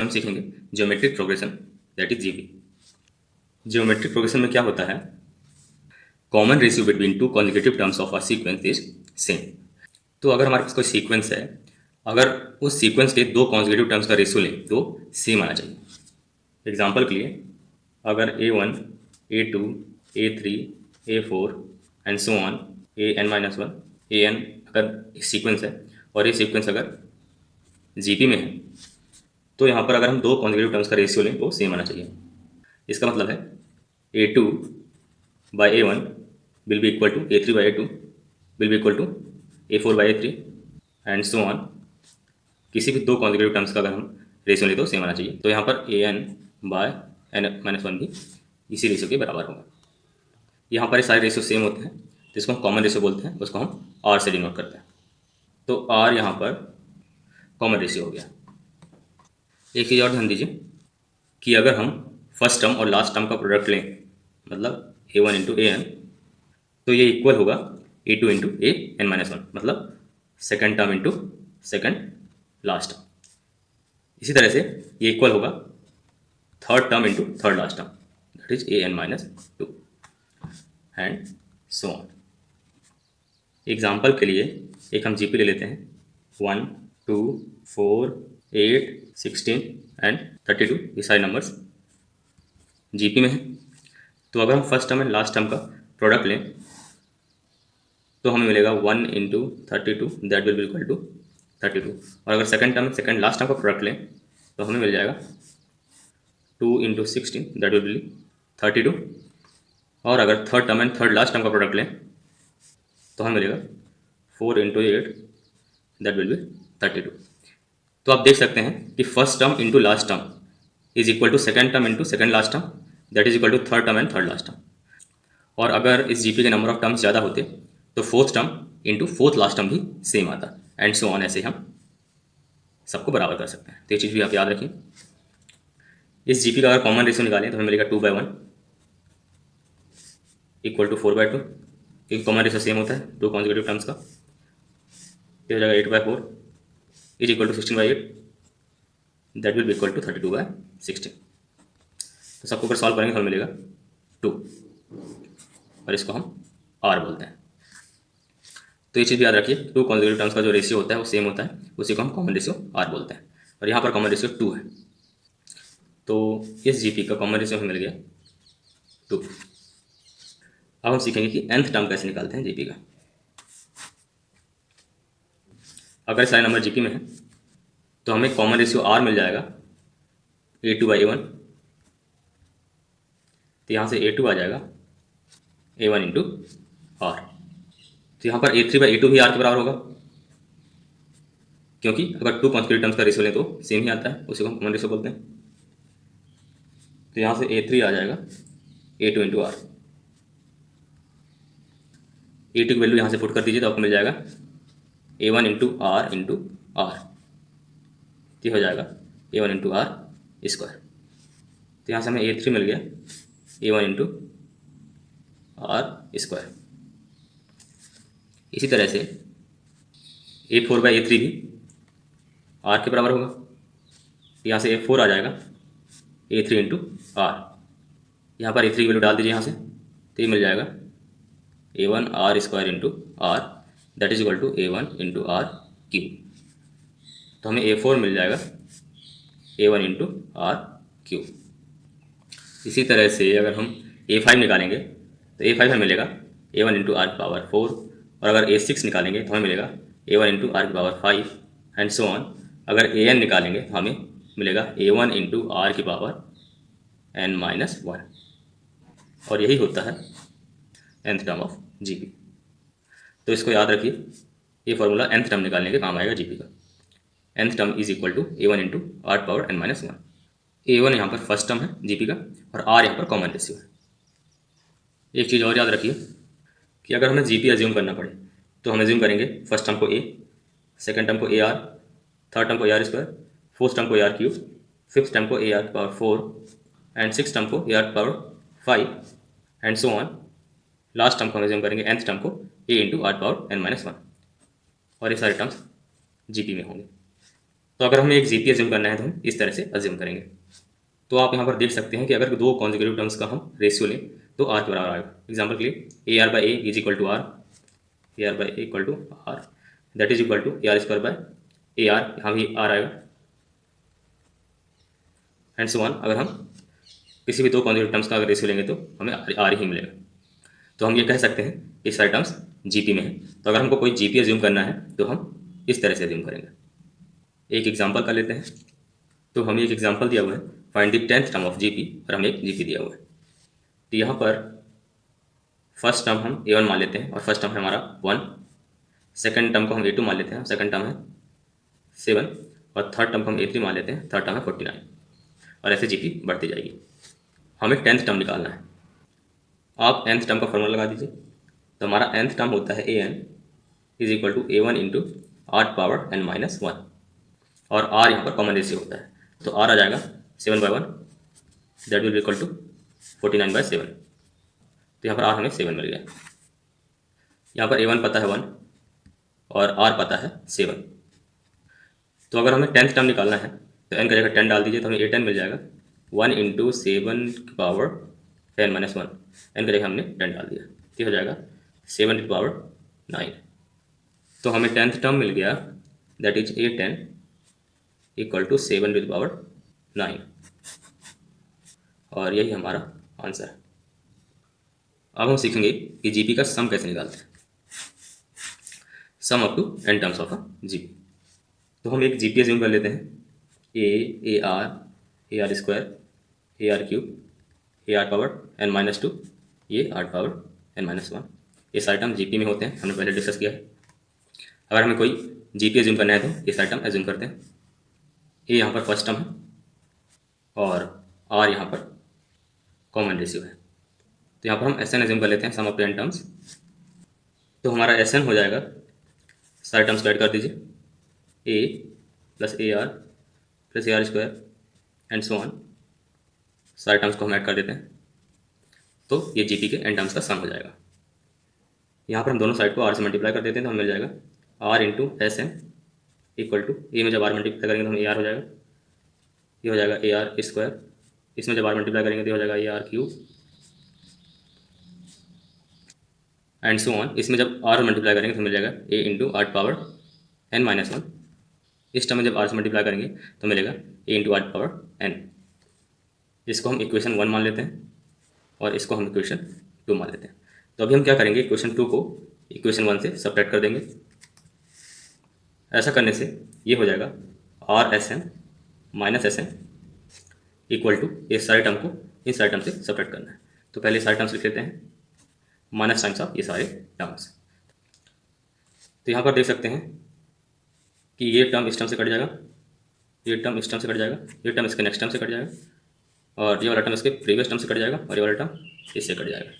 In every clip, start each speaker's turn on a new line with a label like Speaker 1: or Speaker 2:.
Speaker 1: हम सीखेंगे geometric progression that is GP. Geometric progression में क्या होता है, common ratio between two consecutive terms of a sequence is same. तो अगर हमारे पास कोई सीक्वेंस है, अगर उस सीक्वेंस के दो कॉन्जिक्यूटिव टर्म्स का रेशियो लें तो सेम आना चाहिए। एग्जाम्पल के लिए, अगर A1, A2, A3, A4 and so on AN-1 AN अगर एक सीक्वेंस है और ये सीक्वेंस अगर जीपी में है, तो यहाँ पर अगर हम दो कॉन्जिक्यूटिव टर्म्स का रेशियो लें तो सेम आना चाहिए। इसका मतलब है A2 by A1 will be equal to A3 by A2 will be equal to A4 by A3 and so on. किसी भी दो कॉन्जिक्यूटिव टर्म्स का अगर हम रेशियो लें तो सेम आना चाहिए। तो यहाँ पर AN बाय N-1 भी इसी रेशियो के बराबर होगा। यहाँ पर ये सारे रेशियो सेम होते हैं, जिसको हम कॉमन रेशियो बोलते हैं, उसको हम R से डिनोट करते हैं। तो R यहाँ पर कॉमन रेशियो हो गया। एक चीज़ और ध्यान दीजिए कि अगर हम फर्स्ट टर्म और लास्ट टर्म का प्रोडक्ट लें, मतलब A1 इंटू AN, तो ये इक्वल होगा A2 इंटू AN-1, मतलब second term into second last term. इसी तरह से ये इक्वल होगा third term into third last term, that is AN-2 and so on. Example के लिए एक हम जीपी ले लेते हैं, 1, 2, 4, 8, 16 एंड 32। ये सारे नंबर्स जीपी में है। तो अगर हम first term and last term का प्रोडक्ट लें तो हमें मिलेगा 1 into 32, that will be equal to 32। और अगर second term second last term का प्रोडक्ट लें तो हमें मिल जाएगा 2 इंटू 16, दैट विल बी 32। और अगर third term and third last term का प्रोडक्ट लें तो हमें मिलेगा 4 इंटू 8, दैट विल बी 32। तो आप देख सकते हैं कि first term into last term is equal to second term into second last term, that is equal to third term and third last term. और अगर इस जीपी के नंबर ऑफ टर्म्स ज़्यादा होते तो fourth term into fourth last term भी same आता, and so on. ऐसे हम सबको बराबर कर सकते हैं। तो ये चीज़ भी आप याद रखिए। इस जीपी का अगर कॉमन रेशियो निकालें तो हमें मिलेगा 2/1 इक्वल टू 4/2, क्योंकि कॉमन रेशियो सेम होता है दो कॉन्जिक्यूटिव टर्म्स का। ये हो जाएगा 8/4 is equal to 16/8, that will be equal to 32/16। तो सबको अगर सॉल्व करेंगे तो हमें मिलेगा 2, और इसको हम R बोलते हैं। तो ये चीज़ भी याद रखिए, टू कॉन्जिक्यूटिव टर्म्स का जो रेशियो होता है वो सेम होता है, उसी को हम कॉमन रेशियो R बोलते हैं। और यहाँ पर कॉमन रेशियो 2 है, तो इस जीपी का कॉमन रेशियो हमें मिल गया 2। अब हम सीखेंगे कि nth टर्म कैसे निकालते हैं जीपी का। अगर सारे नंबर जीपी में है तो हमें कॉमन रेशियो R मिल जाएगा A2 बाई A1। तो यहाँ से A2 आ जाएगा A1 इंटू R। तो यहाँ पर A3 बाई A2 भी R के बराबर होगा, क्योंकि अगर टू कॉन्जिक्यूटिव टर्म्स का रेशियो लें तो सेम ही आता है, उसी को हम कॉमन रेशियो बोलते हैं। तो यहाँ से A3 आ जाएगा A2 इंटू R। A2 की वैल्यू यहाँ से पुट कर दीजिए तो आपको मिल जाएगा A1 into R into R। ये हो जाएगा A1 इंटू R स्क्वायर। तो यहाँ से हमें A3 मिल गया A1 इंटू R स्क्वायर। इसी तरह से A4 बाई A3 भी R के बराबर होगा। यहाँ से A4 आ जाएगा A3 इंटू R। यहाँ पर A3 की वैल्यू डाल दीजिए यहाँ से, तो ये मिल जाएगा A1 R square into R, that is equal to A1 into R cube. तो हमें A4 मिल जाएगा A1 इंटू R क्यूब। इसी तरह से अगर हम A5 निकालेंगे तो A5 हमें मिलेगा A1 इंटू R की पावर 4। और अगर A6 निकालेंगे तो हमें मिलेगा A1 इंटू R की पावर 5 एंड सो ऑन। अगर AN निकालेंगे तो हमें मिलेगा A1 इंटू R की पावर N-1। और यही होता है nth टर्म ऑफ जीपी। तो इसको याद रखिए, ये फॉर्मूला nth टर्म निकालने के काम आएगा जीपी का। nth term is equal to A1 into R power N-1। A1 यहाँ पर फर्स्ट टर्म है जीपी का, और R यहाँ पर कॉमन रेशियो है। एक चीज़ और याद रखिए कि अगर हमें जीपी अज्यूम करना पड़े तो हम अज्यूम करेंगे फर्स्ट टर्म को A, सेकेंड टर्म को AR, थर्ड टर्म को AR स्क्वायर, फोर्थ टर्म को AR क्यूब, फिफ्थ टर्म को AR power 4 and six term को AR power 5 and so on. Last term को हम अज्यूम करेंगे nth टर्म को A into R power N-1, और ये सारे टर्म्स जीपी में होंगे। तो अगर हमें एक जीपी एज्यूम करना है तो हम इस तरह से एज्यूम करेंगे। तो आप यहाँ पर देख सकते हैं कि अगर दो कॉन्जिक्यूटिव टर्म्स का हम रेशियो लें तो आर के बराबर आएगा। एग्जाम्पल के लिए a r by a is equal to r, a r by a equal to r, that is equal to A R square by a r, यहाँ भी आर आएगा, एंड सो ऑन। अगर हम किसी भी दो कॉन्जिक्यूटिव टर्म्स का अगर रेशियो लेंगे तो हमें आर ही मिलेगा। तो हम ये कह सकते हैं कि सारे टर्म्स जीपी में है। तो अगर हमको कोई जीपी एज्यूम करना है तो हम इस तरह से एज्यूम करेंगे। एक एग्जांपल कर लेते हैं। तो हमें एक एग्जांपल दिया हुआ है, find the 10th term of GP, और हमें एक जीपी दिया हुआ है। तो यहाँ पर फर्स्ट टर्म हम a1 मान लेते हैं और फर्स्ट टर्म है हमारा 1, सेकंड टर्म को हम a2 मान लेते हैं, सेकंड टर्म है 7, और थर्ड टर्म को हम a3 मान लेते हैं, थर्ड टर्म है 49, और ऐसे जीपी बढ़ती जाएगी। हमें 10th टर्म निकालना है। आप nth टर्म का फॉर्मूला लगा दीजिए। तो हमारा nth टर्म होता है an is equal to a1 into are power n minus 1, और r यहाँ पर कॉमन रेशियो होता है। तो r आ जाएगा 7/1, दैट विल इक्वल टू 49/7। तो यहाँ पर r हमें 7 मिल गया। यहाँ पर a1 पता है 1 और r पता है 7। तो अगर हमें 10th टर्म निकालना है तो n का जगह 10 डाल दीजिए, तो हमें a10 मिल जाएगा। 1 इंटू 7 की पावर 10 माइनस 1, n का जगह हमने 10 डाल दिया, तो हो जाएगा 7 की पावर 9। तो हमें 10th टर्म मिल गया, that is a10 equal to 7 to the power 9, और यही हमारा आंसर है। अब हम सीखेंगे कि जीपी का सम कैसे निकालते हैं। Sum up to n terms of a GP. तो हम एक जीपी एज्यूम कर लेते हैं, a are square, a are cube, a are power n minus 2, ये आर पावर n माइनस 1। ये सारे टर्म जीपी में होते हैं, हमने पहले डिस्कस किया है। अगर हमें कोई जीपी एज्यूम करना है तो ये सारे टर्म एज्यूम करते हैं। ए यहाँ पर फर्स्ट टर्म है और आर यहाँ पर कॉमन रेशियो है। तो यहाँ पर हम एस एन एज्यूम कर लेते हैं, सम ऑफ 10 टर्म्स। तो हमारा एस एन हो जाएगा, सारे टर्म्स को ऐड कर दीजिए, A plus A are square and so on. सारे टर्म्स को हम ऐड कर देते हैं, तो ये जीपी के एन टर्म्स का सम हो जाएगा। यहाँ पर हम दोनों साइड को आर से मल्टीप्लाई कर देते हैं, तो हमें मिल जाएगा R into S N equal to, A में जब आर मल्टीप्लाई करेंगे तो हमें ए आर हो जाएगा, ये हो जाएगा ए आर स्क्वायर, इसमें जब आर मल्टीप्लाई करेंगे तो हो जाएगा A R cube, and so on. इसमें जब आर मल्टीप्लाई करेंगे तो मिल जाएगा A into are power n minus 1। इस टर्म में जब आर से मल्टीप्लाई करेंगे तो मिलेगा ए इंटू आर पावर n। इसको हम इक्वेशन 1 मान लेते हैं और इसको हम इक्वेशन 2 मान लेते हैं। तो अभी हम क्या करेंगे, इक्वेशन 2 को इक्वेशन 1 से सब्ट्रैक्ट कर देंगे। ऐसा करने से ये हो जाएगा r s n minus s N equal to, इस सारे टर्म को इन सारे टर्म से सब्ट्रैक्ट करना है। तो पहले सारे टर्म्स लिख लेते हैं, माइनस टाइम्स ऑफ ये सारे टर्म्स। तो यहाँ पर देख सकते हैं कि ये टर्म इस टर्म से कट जाएगा, ये टर्म इस टर्म से कट जाएगा, ये टर्म इसके नेक्स्ट टर्म से कट जाएगा, और ये वाला टर्म इसके प्रीवियस टर्म से कट जाएगा, और ये वाला टर्म इससे कट जाएगा।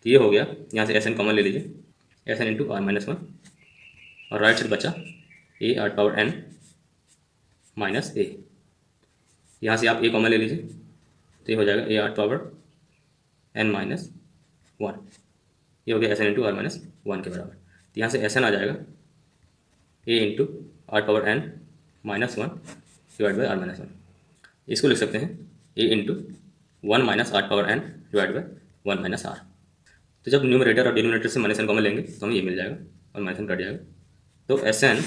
Speaker 1: तो ये हो गया। यहाँ से एस एन कॉमन ले लीजिए, S N into are minus 1, और राइट साइड बचा A are power n minus A. यहाँ से आप ए कॉमन ले लीजिए, तो ये हो जाएगा A R power n minus 1, ये हो गया s N into are minus 1 के बराबर। तो यहाँ से एस एन आ जाएगा A into are power n minus 1 divide by R minus 1। इसको लिख सकते हैं A into 1 minus R power n divide by 1 minus R. तो जब न्यूमरेटर और डिनोमिनेटर से माइनस एन कॉमन लेंगे तो हमें ये मिल जाएगा और माइनस एन कट जाएगा। तो एस एन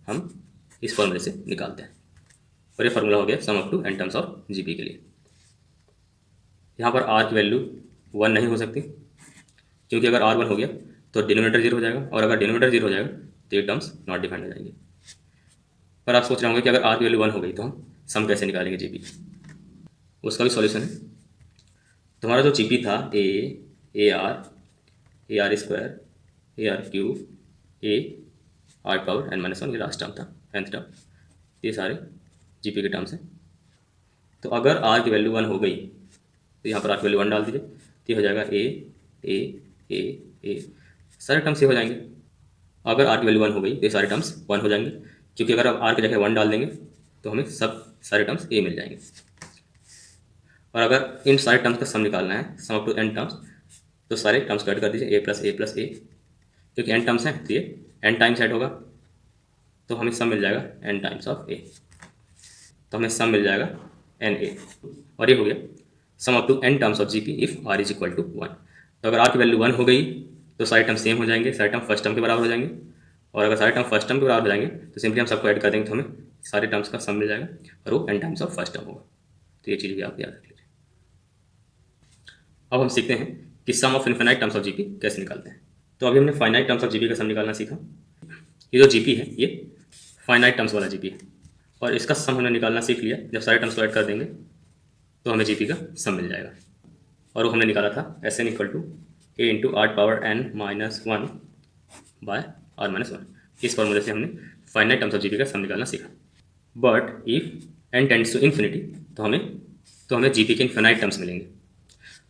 Speaker 1: हम इस फॉर्मूले से निकालते हैं, और ये फार्मूला हो गया sum up to n terms of GP के लिए। यहाँ पर r की वैल्यू 1 नहीं हो सकती, क्योंकि अगर r 1 हो गया तो डिनोमिनेटर 0 हो जाएगा, और अगर डिनोमिनेटर 0 हो जाएगा तो ये टर्म्स नॉट डिफाइंड हो जाएंगे। पर आप सोच रहे होंगे कि अगर r की वैल्यू 1 हो गई तो हम सम कैसे निकालेंगे जीपी, उसका भी सॉल्यूशन है। तो हमारा जो जीपी था A R square, a are cube, a are power n minus 1, ये लास्ट टर्म था, nth टर्म, ये सारे जीपी के टर्म्स हैं। तो अगर r की वैल्यू 1 हो गई तो यहाँ पर r की वैल्यू 1 डाल दीजिए, तो ये हो जाएगा ए सारे टर्म्स ये हो जाएंगे। अगर r की वैल्यू 1 हो गई तो ये सारे टर्म्स 1 हो जाएंगे, क्योंकि अगर आप r की जगह 1 डाल देंगे तो हमें सारे टर्म्स a मिल जाएंगे। और अगर इन सारे टर्म्स का सम निकालना है, sum up to n terms, तो सारे टर्म्स को ऐड कर दीजिए, a प्लस ए, क्योंकि n टर्म्स हैं तो ये n टाइम्स ऐड होगा। तो हमें सम मिल जाएगा n टाइम्स ऑफ a, तो हमें सम मिल जाएगा एन ए, और ये हो गया sum up to n terms of GP if r is equal to 1। तो अगर r की वैल्यू 1 हो गई तो सारे टर्म सेम हो जाएंगे, सारे टर्म फर्स्ट टर्म के बराबर हो जाएंगे, और अगर सारे टर्म फर्स्ट टर्म के बराबर हो जाएंगे तो सिंपली हम सबको ऐड कर देंगे तो हमें सारे टर्म्स का सम मिल जाएगा और वो n times of first term होगा। तो ये चीज़ भी आप याद रख लीजिए। अब हम सीखते हैं कि sum of infinite terms of GP कैसे निकालते हैं। तो अभी हमने फाइनाइट टर्म्स ऑफ जीपी का सम निकालना सीखा। ये जो जीपी है ये फाइनाइट टर्म्स वाला जीपी है, और इसका सम हमने निकालना सीख लिया। जब सारे टर्म्स को ऐड कर देंगे तो हमें जीपी का सम मिल जाएगा, और वो हमने निकाला था s N equal to a into are power n minus 1 by r minus 1। इस फॉर्मूले से हमने फाइनाइट टर्म्स ऑफ जीपी का सम निकालना सीखा। But if n tends to infinity तो हमें जीपी के इन्फिनाइट टर्म्स मिलेंगे।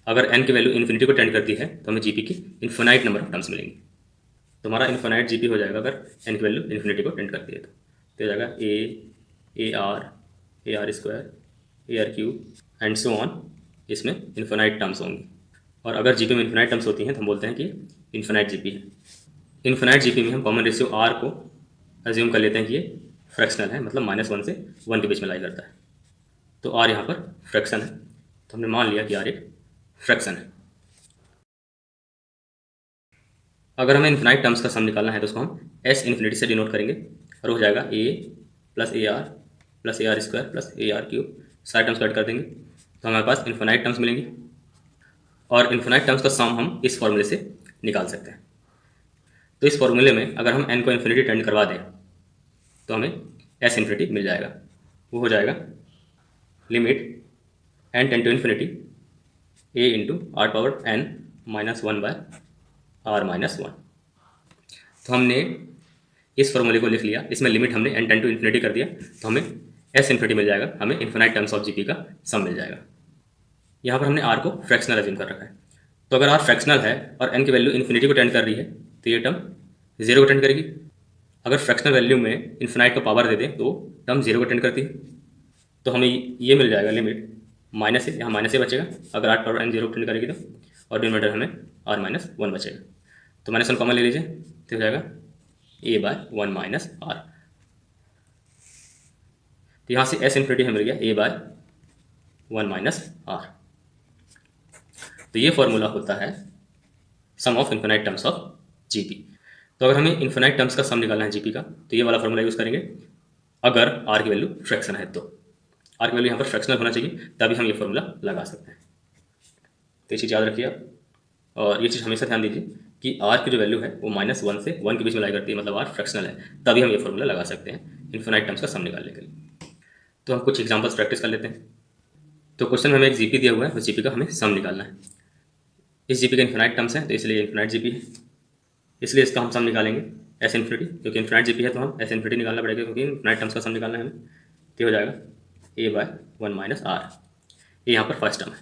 Speaker 1: अगर एन की वैल्यू इन्फिनिटी को टेंड करती है तो हमें जीपी की इन्फिनाइट नंबर ऑफ टर्म्स मिलेंगे। तो हमारा इन्फिनाइट जीपी हो जाएगा अगर एन की वैल्यू इन्फिनिटी को टेंड करती है तो हो जाएगा A R square, a are cube and so on. इसमें इन्फिनाइट टर्म्स होंगी, और अगर जीपी में इन्फिनाइट टर्म्स होती हैं तो हम बोलते हैं कि इन्फिनाइट जीपी है। इन्फिनाइट जीपी में हम कॉमन रेशियो आर को एज्यूम कर लेते हैं कि ये फ्रैक्शनल है, मतलब -1 से 1 के बीच में लाई करता है। तो आर यहाँ पर फ्रैक्शन है, तो हमने मान लिया कि आर एक फ्रैक्शन है। अगर हमें इन्फिनाइट टर्म्स का सम निकालना है तो उसको हम एस इन्फिनिटी से डिनोट करेंगे, और हो जाएगा A plus A are square plus A are cube. सारे टर्म्स ऐड कर देंगे तो हमारे पास इन्फिनाइट टर्म्स मिलेंगी, और इन्फिनाइट टर्म्स का सम हम इस फॉर्मूले से निकाल सकते हैं। तो इस फॉर्मूले में अगर हम n को इन्फिनिटी टेंड करवा दें तो हमें एस इन्फिनिटी मिल जाएगा। वो हो जाएगा limit n tend to infinity a into are power n minus 1 by r minus 1। तो हमने इस फॉर्मूले को लिख लिया, इसमें लिमिट हमने n टेंड टू इन्फिनिटी कर दिया तो हमें एस इन्फिनिटी मिल जाएगा, हमें इन्फिनाइट टर्म्स ऑफ जीपी का सम मिल जाएगा। यहाँ पर हमने आर को फ्रैक्शनल अज्यूम कर रखा है, तो अगर आर फ्रैक्शनल है और n की वैल्यू इन्फिनिटी को टेंड कर रही है तो ये टर्म 0 को टेंड करेगी। अगर फ्रैक्शनल वैल्यू में इन्फिनाइट को पावर दे दें तो टर्म 0 को टेंड करती है, तो हमें ये मिल जाएगा लिमिट माइनस ए, यहाँ माइनस ए बचेगा अगर आर पावर n 0 को टेंड करेगी तो, और डिनोमिनेटर हमें आर माइनस 1 बचेगा। तो -1 कॉमन ले लीजिए तो हो जाएगा ए बाय 1 माइनस आर। तो यहाँ से एस इन्फिनिटी हमें मिल गया ए बाय 1 माइनस आर। तो ये फॉर्मूला होता है sum of infinite terms of GP. तो अगर हमें इन्फिनाइट टर्म्स का सम निकालना है जीपी का तो ये वाला फॉर्मूला यूज़ करेंगे। अगर आर की वैल्यू फ्रैक्शन है तो आर की वैल्यू यहाँ पर फ्रैक्शनल होना चाहिए, तभी हम ये फॉर्मूला लगा सकते हैं। तो ये चीज़ याद रखिए आप, और ये चीज़ हमेशा ध्यान दीजिए कि आर की जो वैल्यू है वो -1 से 1 के बीच में लाई करती है, मतलब आर फ्रैक्शनल है, तभी हम ये फॉर्मूला लगा सकते हैं इन्फिनाइट टर्म्स का सम निकालने के लिए। तो हम कुछ एग्जाम्पल्स प्रैक्टिस कर लेते हैं। तो क्वेश्चन में हमें एक जीपी दिया हुआ है, उस जीपी का हमें सम निकालना है। इस जीपी का इन्फिनाइट टर्म्स है तो इसलिए इन्फिनाइट जीपी है, इसलिए इसका हम सम निकालेंगे एस इन्फिनिटी, क्योंकि इन्फिनाइट जीपी है तो हम एस इन्फिनिटी निकालना पड़ेगा, क्योंकि इन्फिनाइट टर्म्स का सम निकालना है हमें। तो हो जाएगा ए बाय 1 माइनस आर। ये यहाँ पर फर्स्ट टर्म है,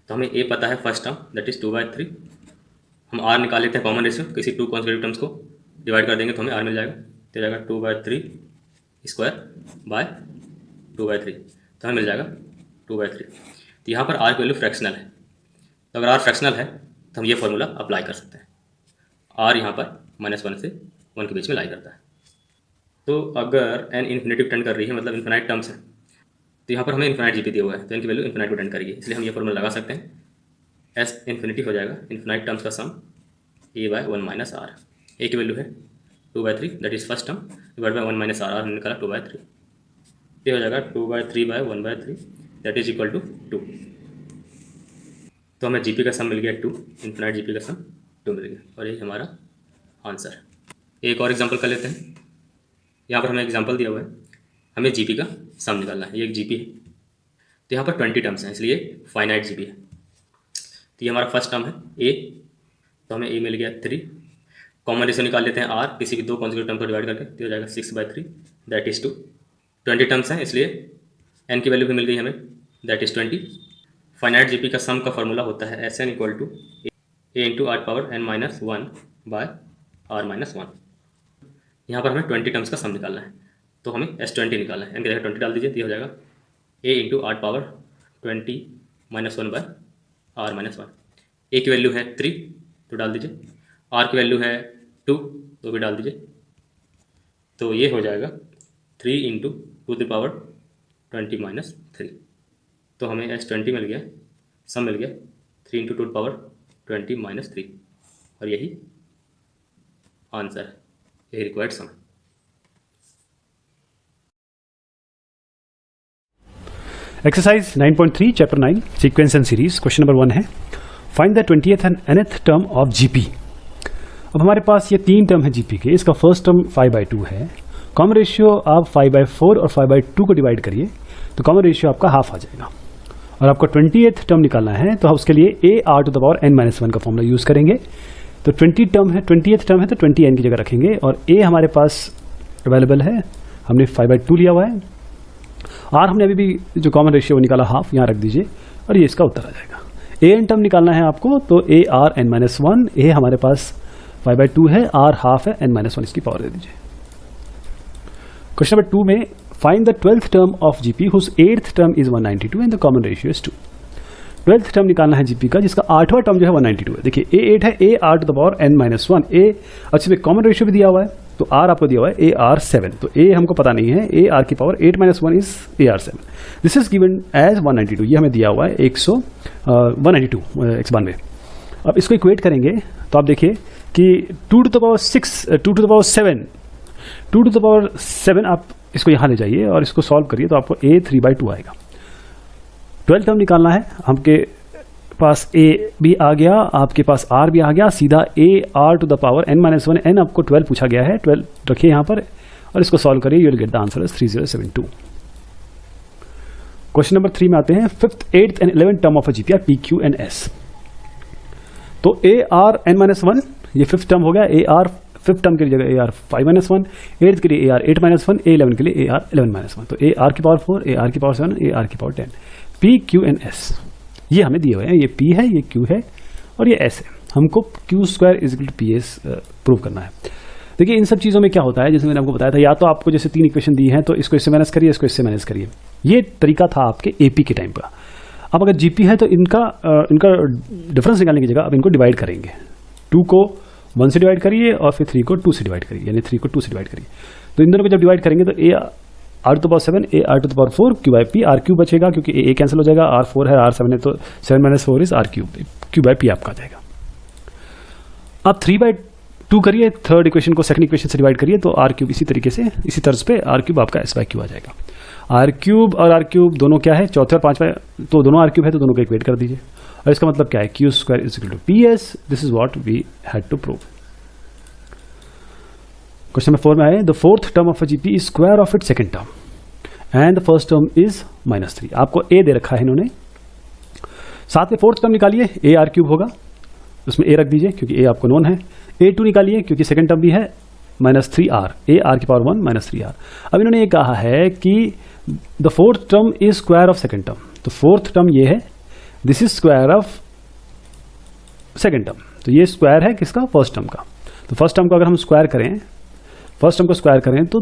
Speaker 1: तो हमें ए पता है फर्स्ट टर्म दैट इज 2/3। हम आर निकाल लेते हैं कॉमन रेशियो, किसी 2 कॉन्सेक्यूटिव टर्म्स को डिवाइड कर देंगे तो हमें आर मिल जाएगा। तो जाएगा 2/3 स्क्वायर बाय 2/3, तो हमें मिल जाएगा 2/3। तो यहाँ पर आर की वैल्यू फ्रैक्शनल है, तो अगर आर फ्रैक्शनल है तो हम ये फॉर्मूला अप्लाई कर सकते हैं। आर यहाँ पर -1 से 1 के बीच में लाई करता है। तो अगर n इन्फिनिटी टेंड कर रही है, मतलब इन्फिनाइट टर्म्स है, तो यहाँ पर हमें इन्फिनाइट जीपी दिया हुआ है तो इनकी वैल्यू इन्फिनाइट को टेंड करेगी, इसलिए हम ये फॉर्मूला लगा सकते हैं। एस इन्फिनिटी हो जाएगा इन्फिनाइट टर्म्स का sum a by 1 minus r. A की वैल्यू है 2/3 that is first term, divide by 1 minus r, हमने निकाला 2/3। ये हो जाएगा 2/3 by 1/3 that is equal to 2। तो हमें जीपी का सम मिल गया 2, इन्फिनाइट जीपी का सम 2 मिल गया, और ये हमारा आंसर। एक और एग्जांपल कर लेते हैं। यहाँ पर हमें एग्जांपल दिया हुआ है, हमें जीपी का सम निकालना है। ये एक जीपी है, तो यहाँ पर 20 टर्म्स हैं इसलिए फाइनाइट जीपी है। तो ये हमारा फर्स्ट टर्म है ए, तो हमें ए मिल गया 3। कॉमन रेशियो निकाल लेते हैं आर, किसी भी 2 कॉन्सेक्यूटिव टर्म को डिवाइड करके, तो हो जाएगा 6/3 दैट इज 2। 20 टर्म्स हैं इसलिए एन की वैल्यू भी मिल गई हमें दैट इज 20। फाइनाइट जीपी का सम का फॉर्मूला होता है s N equal to a into are power n minus 1 by r minus 1। यहाँ पर हमें 20 टर्म्स का सम निकालना है, तो हमें S20 निकालना है। n की जगह 20 डाल दीजिए, तो ये हो जाएगा a into are power 20 minus 1 by r minus 1। A की वैल्यू है 3 तो डाल दीजिए, आर की वैल्यू है 2 तो भी डाल दीजिए। तो ये हो जाएगा 3 into two the power 20 minus 3। तो हमें S20 मिल गया, सम मिल गया 3 into two the power 20 minus 3, और यही आंसर है, यही required sum.
Speaker 2: Exercise 9.3 chapter 9 sequence and series. Question number 1 है find the 20th and nth term of GP. अब हमारे पास ये 3 टर्म है जीपी के। इसका फर्स्ट टर्म 5/2 है। कॉमन रेशियो आप 5/4 और 5/2 को डिवाइड करिए तो कॉमन रेशियो आपका हाफ आ जाएगा। और आपको 20th टर्म निकालना है तो उसके लिए AR to the power n-1 का फॉर्मूला यूज करेंगे। तो 20th टर्म है तो 20n की जगह रखेंगे, और A हमारे पास अवेलेबल है, हमने 5/2 लिया हुआ है। R हमने अभी भी जो कॉमन रेशियो निकाला हाफ, यहाँ रख दीजिए और ये इसका उत्तर आ जाएगा। AN टर्म निकालना है आपको तो AR n-1, A हमारे पास 5/2 है, R हाफ है, n-1 इसकी पावर दे दीजिए। क्वेश्चन नंबर 2 में find the 12th term of GP whose 8th term is 192 and the common ratio is 2। 12th term निकालना है जीपी का जिसका 8वां टर्म जो है 192 है। देखिए A8 है, AR to the power n-1, A अच्छे में कॉमन रेशियो भी दिया हुआ है तो R आपको दिया हुआ है AR 7, तो A हमको पता नहीं है, AR की power 8-1 is AR 7। This is given as 192, ये हमें दिया हुआ है 192। अब इसको इक्वेट करेंगे तो आप देखिए कि 2 to the power 6, 2 to the power 7, 2 to the power 7 आप इसको यहाँ ले जाइए और इसको सॉल्व करिए तो आपको A 3/2 आएगा। 12 टर्म निकालना है, हमके पास A भी आ गया, आपके पास R भी आ गया, सीधा AR to the power n-1, n आपको 12 पूछा गया है, 12 रखिए यहाँ पर और इसको सॉल्व करिए, you will get the answer is 3072। Question number 3 में आते हैं 5th, 8th and 11th term of a GP P, Q and S। तो AR n-1 ये 5th टर्म हो गया, AR 5th टर्म के लिए जगह AR 5-1, 8th के लिए AR 8-1, A11 के लिए AR 11-1। तो AR की पावर 4, AR की पावर 7, AR की power 10, P, Q and S ये हमें दिए हुए हैं। ये P है, ये Q है और ये S है। हमको Q² = PS प्रूव करना है। देखिए इन सब चीज़ों में क्या होता है, जैसे मैंने आपको बताया था, या तो आपको जैसे 3 इक्वेशन दी हैं तो इसको इससे माइनस करिए, इसको इससे माइनस करिए। ये तरीका था आपके AP के टाइम का। अब अगर GP है तो इनका डिफरेंस निकालने की जगह अब इनको डिवाइड करेंगे। 2 को 1 से डिवाइड करिए और फिर 3 को 2 से डिवाइड करिए, यानी 3 को 2 से डिवाइड करिए। तो इन दोनों को जब डिवाइड करेंगे तो R to the power 7, AR to the power 4, Q/P, R³ बचेगा क्योंकि A कैंसिल हो जाएगा, R4 है, R7 है, तो 7 - 4 इज R³, Q/P आपका आ जाएगा। अब 3/2 करिए, थर्ड इक्वेशन को सेकंड इक्वेशन से डिवाइड करिए तो R³ इसी तरीके से, इसी तर्ज पे R³ आपका S/Q आ जाएगा। R³ और R³ दोनों क्या है, चौथे और पांचवें, तो दोनों R³ है तो दोनों को इक्वेट कर दीजिए और इसका मतलब क्या है, Q² = PS। This is what we had to prove. Question number 4 में आए the 4th term of a GP is square of its second term and the first term is -3। आपको A दे रखा है इन्होंने, साथ में 4th टर्म निकालिए, AR³ होगा, उसमें A रख दीजिए क्योंकि A आपको नोन है। A2 निकालिए क्योंकि सेकंड टर्म भी है, -3R, AR की पावर 1 -3R। अब इन्होंने ये कहा है कि the 4th term is square of second term, तो 4th टर्म ये है, this is square of second term, तो ये स्क्वायर है किसका, फर्स्ट टर्म का। तो फर्स्ट टर्म को अगर हम स्क्वायर करें, फर्स्ट टर्म को स्क्वायर करें तो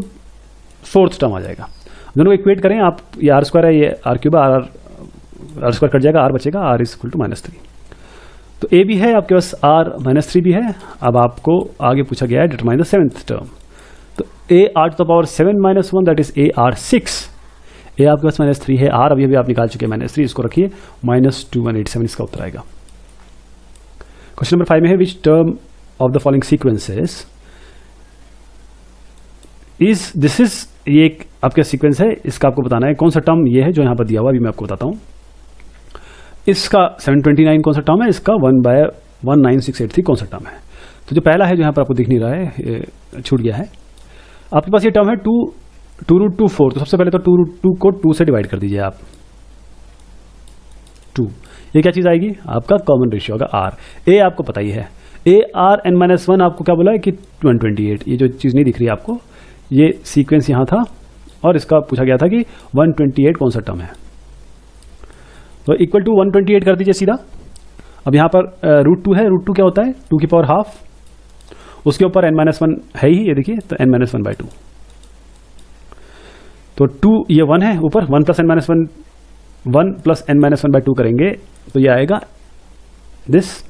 Speaker 2: 4th टर्म आ जाएगा। दोनों को इक्वेट करें आप, ये R² है, ये R³ है, R² कट जाएगा, R बचेगा, R = -3। तो A भी है आपके पास, R -3 भी है। अब आपको आगे पूछा गया है डिटरमाइन द 7th टर्म, तो AR to the power 7-1 that is AR 6। A आपके पास -3 है, R अभी आप निकाल चुके हैं -3, इसको रखिए, -2187 इसका उत्तर आएगा। क्वेश्चन नंबर 5 में है which term of the following sequences is, this is, ये एक आपका सीक्वेंस है, इसका आपको बताना है कौन सा टर्म ये है जो यहाँ पर दिया हुआ, अभी मैं आपको बताता हूँ। इसका 729 कौन सा टर्म है, इसका 1/19683 कौन सा टर्म है। तो जो पहला है जो यहाँ पर आपको दिख नहीं रहा है, छूट गया है, आपके पास ये टर्म है 2√2 तो सबसे पहले तो 2√2 को 2 से डिवाइड कर दीजिए आप, 2, ये क्या चीज़ आएगी, आपका कॉमन रेशियो होगा R। A आपको पता ही है, AR n-1 आपको क्या बोला है कि 128, ये जो चीज़ नहीं दिख रही है आपको, ये सीक्वेंस यहाँ था और इसका पूछा गया था कि 128 कौन सा टर्म है, तो इक्वल टू 128 कर दीजिए सीधा। अब यहाँ पर √2 है, √2 क्या होता है, 2 की पावर हाफ, उसके ऊपर n-1 है ही, ये देखिए, तो n-1/2, तो 2 ये 1 है ऊपर, 1 + n-1, 1 + n-1/2 करेंगे तो ये आएगा दिस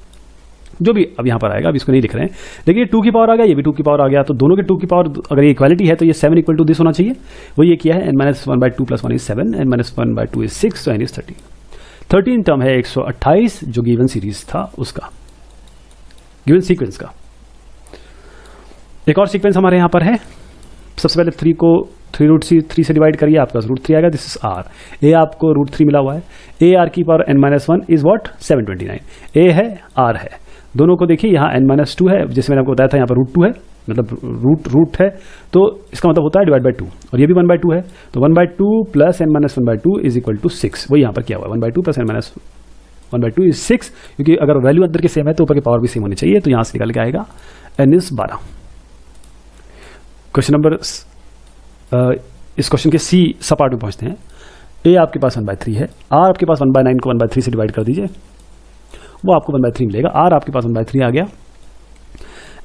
Speaker 2: जो भी अब यहाँ पर आएगा, अब इसको नहीं लिख रहे हैं, लेकिन ये 2 की पावर आ गया, ये भी 2 की पावर आ गया, तो दोनों के 2 की पावर अगर ये इक्वालिटी है तो ये 7 इक्वल टू दिस होना चाहिए। वो ये किया है, n-1/2 + 1 is 7, n-1/2 is 6, so n is 13। 13 term है 128 जो गिवन सीरीज था उसका, गिवन सीक्वेंस का। एक और सीक्वेंस हमारे यहाँ पर है, सबसे पहले 3 को 3√3 से डिवाइड करिए, आपका √3 आएगा, दिस इज r। a आपको √3 मिला हुआ है, a r की power n-1 is what 729, a है r है, दोनों को देखिए, यहाँ n-2 है, जैसे मैंने आपको बताया था यहाँ पर √2 है, मतलब रूट है, तो इसका मतलब होता है डिवाइड बाय 2, और ये भी 1/2 है, तो 1/2 plus n-1/2 is equal to 6, वही यहाँ पर किया हुआ है, 1/2 प्लस n-1/2 इज 6, क्योंकि अगर वैल्यू अंदर की सेम है तो ऊपर की पावर भी सेम होनी चाहिए, तो यहाँ से निकल के आएगा n इज 12। क्वेश्चन नंबर इस क्वेश्चन के सी सब पार्ट में पहुंचते हैं। a आपके पास 1/3 है, r आपके पास 1/9 को 1/3 से डिवाइड कर दीजिए, वो आपको 1/3 मिलेगा, r आपके पास 1/3 आ गया।